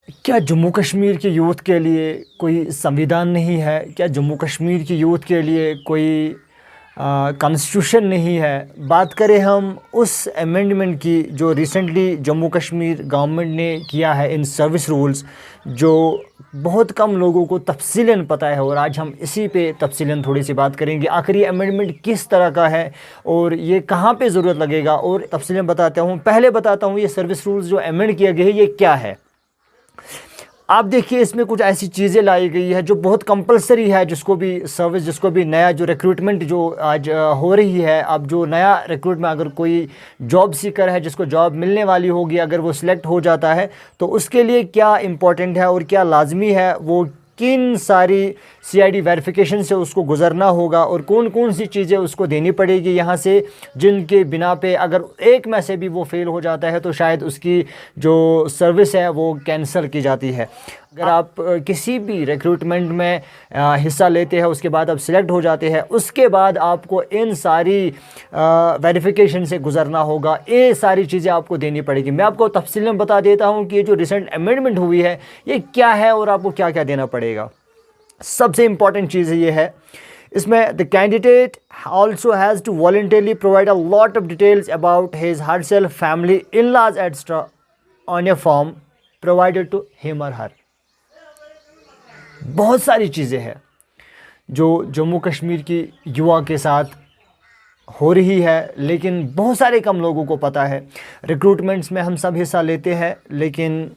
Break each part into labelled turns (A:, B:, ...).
A: क्या जम्मू कश्मीर के यूथ के लिए कोई संविधान नहीं है? क्या जम्मू कश्मीर के यूथ के लिए कोई कॉन्स्टिट्यूशन नहीं है? बात करें हम उस अमेंडमेंट की जो रिसेंटली जम्मू कश्मीर गवर्नमेंट ने किया है इन सर्विस रूल्स, जो बहुत कम लोगों को तफसीलन पता है, और आज हम इसी पे तफसीलन थोड़ी सी बात करेंगे। आखिर ये अमेंडमेंट किस तरह का है और ये कहाँ पे ज़रूरत लगेगा, और तफसीलन बताता हूँ। पहले बताता हूँ ये सर्विस रूल्स जो अमेंड किए गए हैं ये क्या है। आप देखिए, इसमें कुछ ऐसी चीज़ें लाई गई है जो बहुत कंपलसरी है, जिसको भी सर्विस, जिसको भी नया जो रिक्रूटमेंट जो आज हो रही है। अब जो नया रिक्रूटमेंट, अगर कोई जॉब सीकर है जिसको जॉब मिलने वाली होगी, अगर वो सिलेक्ट हो जाता है तो उसके लिए क्या इम्पोर्टेंट है और क्या लाजमी है, वो किन सारी सीआईडी वेरिफिकेशन से उसको गुज़रना होगा और कौन कौन सी चीज़ें उसको देनी पड़ेगी यहाँ से, जिनके बिना पे अगर एक में से भी वो फेल हो जाता है तो शायद उसकी जो सर्विस है वो कैंसिल की जाती है। अगर आप किसी भी रिक्रूटमेंट में हिस्सा लेते हैं, उसके बाद आप सिलेक्ट हो जाते हैं, उसके बाद आपको इन सारी वेरिफिकेशन से गुज़रना होगा। ये सारी चीज़ें आपको देनी पड़ेगी। मैं आपको तफसील में बता देता हूँ कि ये जो रिसेंट अमेंडमेंट हुई है ये क्या है और आपको क्या क्या देना पड़ेगा। सबसे इम्पॉर्टेंट चीज़ ये है, इसमें the candidate also has to voluntarily provide a lot of details about his herself, family, in laws etcetera on a form provided to him और हर। बहुत सारी चीज़ें हैं जो जम्मू कश्मीर की युवा के साथ हो रही है, लेकिन बहुत सारे कम लोगों को पता है। रिक्रूटमेंट्स में हम सब हिस्सा लेते हैं, लेकिन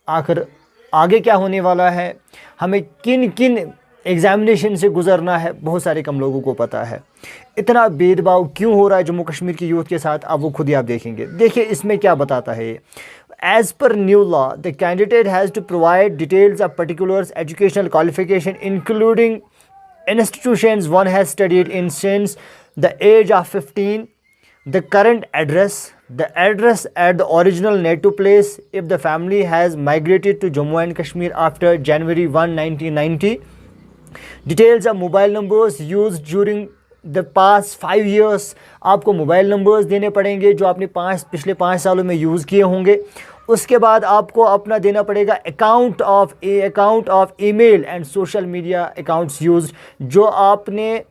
A: आखिर आगे क्या होने वाला है, हमें किन किन एग्ज़ामिनेशन से गुज़रना है, बहुत सारे कम लोगों को पता है। इतना भेदभाव क्यों हो रहा है जम्मू कश्मीर की यूथ के साथ, अब वो खुद ही आप देखेंगे। देखिए इसमें क्या बताता है ये। As per new law, the candidate has to provide details of particulars, educational qualification, including institutions one has studied in since the age of 15, the current address, the address at the original native place if the family has migrated to Jammu and Kashmir after January 1, 1990, details of mobile numbers used during the past 5 years. आपको mobile numbers देने पड़ेंगे जो आपने पिछले 5 सालों में use किए होंगे। उसके बाद आपको अपना देना पड़ेगा account of email and social media accounts used, जो आपने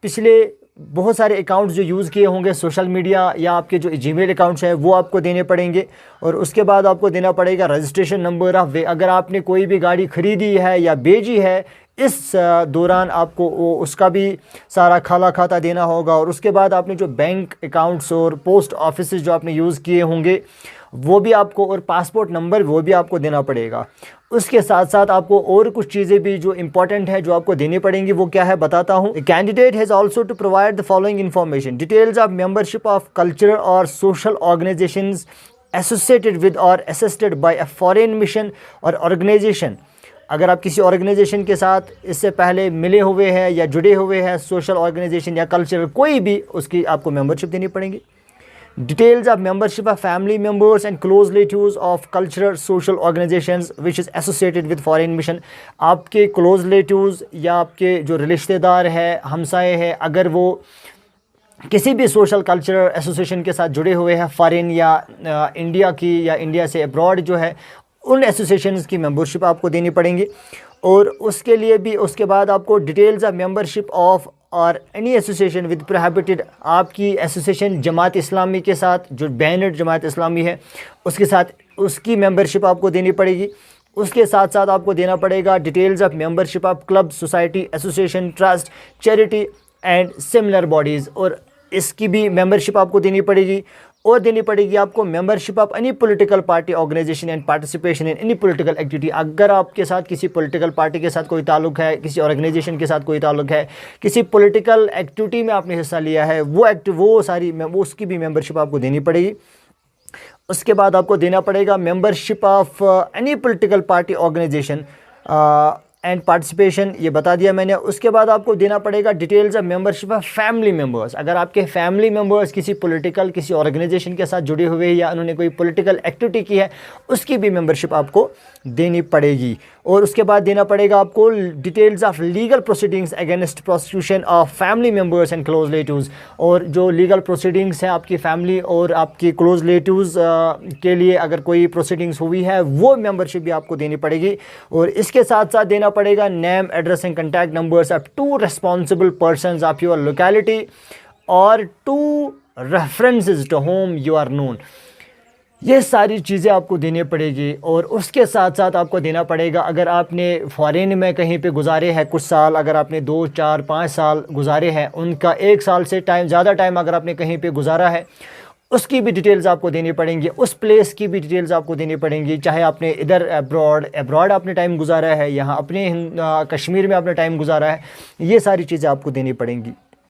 A: पिछले बहुत सारे अकाउंट्स जो यूज़ किए होंगे सोशल मीडिया या आपके जो जीमेल अकाउंट्स हैं वो आपको देने पड़ेंगे। और उसके बाद आपको देना पड़ेगा रजिस्ट्रेशन नंबर ऑफ वे, अगर आपने कोई भी गाड़ी ख़रीदी है या बेची है इस दौरान आपको उसका भी सारा खाला खाता देना होगा। और उसके बाद आपने जो बैंक अकाउंट्स और पोस्ट ऑफिस जो आपने यूज़ किए होंगे वो भी आपको, और पासपोर्ट नंबर वो भी आपको देना पड़ेगा। उसके साथ साथ आपको और कुछ चीज़ें भी जो इंपॉर्टेंट है जो आपको देनी पड़ेंगी, वो क्या है बताता हूँ। Candidate has also to provide the following information: details of membership of cultural और सोशल ऑर्गेनाइजेशंस एसोसिएटेड विद और assisted by a foreign mission और ऑर्गेनाइजेशन। अगर आप किसी ऑर्गेनाइजेशन के साथ इससे पहले मिले हुए हैं या जुड़े हुए हैं, सोशल ऑर्गेनाइजेशन या कल्चरल कोई भी, उसकी आपको मेंबरशिप देनी पड़ेगी। Details of membership of family members and close relatives of cultural social organisations which is associated with foreign mission. आपके क्लोज रिलेटिव्स या आपके जो रिश्तेदार है, हमसाए हैं, अगर वो किसी भी सोशल कल्चरल एसोसिएशन के साथ जुड़े हुए हैं, फॉरेन या इंडिया की या इंडिया से अब्रॉड जो है, उन एसोसिएशंस की मेंबरशिप आपको देनी पड़ेंगी। और उसके लिए भी उसके बाद आपको डिटेल्स ऑफ मेंबरशिप ऑफ और एनी एसोसिएशन विद प्रोहिबिटेड, आपकी एसोसिएशन जमात इस्लामी के साथ जो बैनड जमात इस्लामी है उसके साथ, उसकी मेंबरशिप आपको देनी पड़ेगी। उसके साथ साथ आपको देना पड़ेगा details of membership of club, society, association, trust, charity and similar bodies, और इसकी भी मेंबरशिप आपको देनी पड़ेगी। और देनी पड़ेगी आपको membership of any political party organisation and participation in any political activity. अगर आपके साथ किसी पॉलिटिकल पार्टी के साथ कोई ताल्लुक है, किसी ऑर्गेनाइजेशन के साथ कोई ताल्लुक है, किसी पॉलिटिकल एक्टिविटी में आपने हिस्सा लिया है, वो उसकी भी मेंबरशिप आपको देनी पड़ेगी। उसके बाद आपको देना पड़ेगा membership of any political party organisation and participation ये बता दिया मैंने। उसके बाद आपको देना पड़ेगा details of membership of family members. अगर आपके फैमिली मेंबर्स किसी पॉलिटिकल किसी ऑर्गेनाइजेशन के साथ जुड़े हुए हैं या उन्होंने कोई पॉलिटिकल एक्टिविटी की है, उसकी भी मेंबरशिप आपको देनी पड़ेगी। और उसके बाद देना पड़ेगा आपको details of legal proceedings against prosecution of family members and close relatives. और जो लीगल प्रोसीडिंग्स हैं आपकी फैमिली और आपकी क्लोज रिलेटिव्स के लिए अगर कोई प्रोसीडिंग्स हुई है, वो मेंबरशिप भी आपको देनी पड़ेगी। और इसके साथ साथ देना पड़ेगा name, address and contact numbers of 2 responsible persons of your locality और 2 references to whom you are known. ये सारी चीज़ें आपको देनी पड़ेगी। और उसके साथ साथ आपको देना पड़ेगा, अगर आपने फॉरेन में कहीं पे गुजारे हैं कुछ साल, अगर आपने 2, 4, 5 साल गुजारे हैं, उनका 1 साल से ज़्यादा टाइम अगर आपने कहीं पे गुजारा है, उसकी भी डिटेल्स आपको देनी पड़ेंगी। उस प्लेस की भी डिटेल्स आपको देनी पड़ेंगी, चाहे आपने इधर अब्रॉड आपने टाइम गुजारा है, यहाँ अपने कश्मीर में आपने टाइम गुजारा है, ये सारी चीज़ें आपको देनी पड़ेंगी।